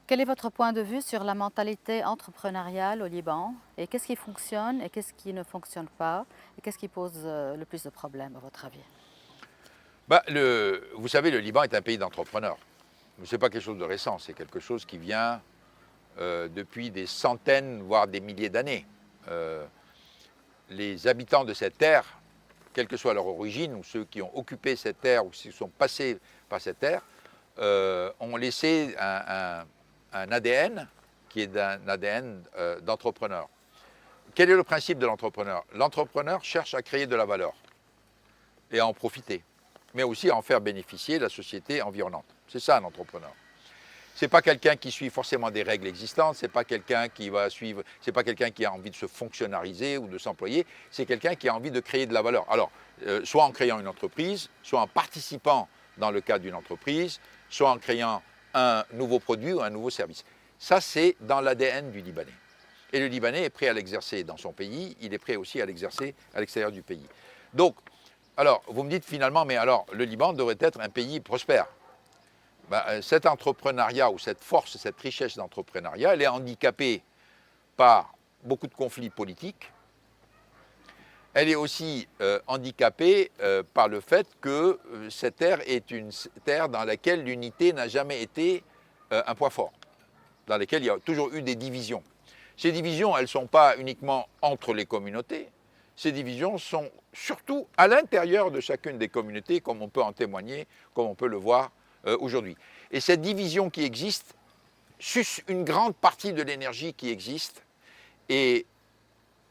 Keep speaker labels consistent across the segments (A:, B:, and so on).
A: Quel est votre point de vue sur la mentalité entrepreneuriale au Liban? Et qu'est-ce qui fonctionne et qu'est-ce qui ne fonctionne pas? Et qu'est-ce qui pose le plus de problèmes, à votre avis?
B: Vous savez, le Liban est un pays d'entrepreneurs. Ce n'est pas quelque chose de récent, c'est quelque chose qui vient depuis des centaines, voire des milliers d'années. Euh, les habitants de cette terre, quelle que soit leur origine, ou ceux qui ont occupé cette terre, ou qui sont passés par cette terre, ont laissé un ADN qui est un ADN d'entrepreneur. Quel est le principe de l'entrepreneur? L'entrepreneur cherche à créer de la valeur et à en profiter, mais aussi à en faire bénéficier la société environnante. C'est ça un entrepreneur. C'est pas quelqu'un qui suit forcément des règles existantes, c'est pas quelqu'un qui va suivre, c'est pas quelqu'un qui a envie de se fonctionnariser ou de s'employer, c'est quelqu'un qui a envie de créer de la valeur. Alors, soit en créant une entreprise, soit en participant dans le cadre d'une entreprise, soit en créant un nouveau produit ou un nouveau service. Ça, c'est dans l'ADN du Libanais. Et le Libanais est prêt à l'exercer dans son pays, il est prêt aussi à l'exercer à l'extérieur du pays. Donc, alors, vous me dites finalement, mais alors, le Liban devrait être un pays prospère. Cet entrepreneuriat ou cette force, cette richesse d'entrepreneuriat, elle est handicapée par beaucoup de conflits politiques. Elle est aussi handicapée par le fait que cette terre est une terre dans laquelle l'unité n'a jamais été un point fort, dans laquelle il y a toujours eu des divisions. Ces divisions, elles ne sont pas uniquement entre les communautés, ces divisions sont surtout à l'intérieur de chacune des communautés, comme on peut en témoigner, comme on peut le voir aujourd'hui. Et cette division qui existe suce une grande partie de l'énergie qui existe et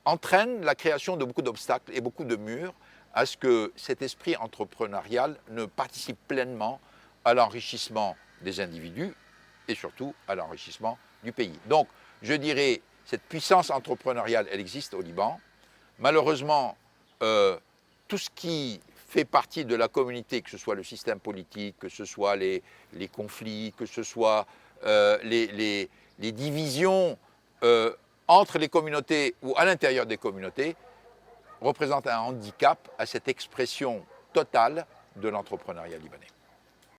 B: entraîne la création de beaucoup d'obstacles et beaucoup de murs à ce que cet esprit entrepreneurial ne participe pleinement à l'enrichissement des individus et surtout à l'enrichissement du pays. Donc, je dirais, cette puissance entrepreneuriale, elle existe au Liban. Malheureusement, tout ce qui fait partie de la communauté, que ce soit le système politique, que ce soit les conflits, que ce soit les divisions entre les communautés ou à l'intérieur des communautés, représente un handicap à cette expression totale de l'entrepreneuriat libanais.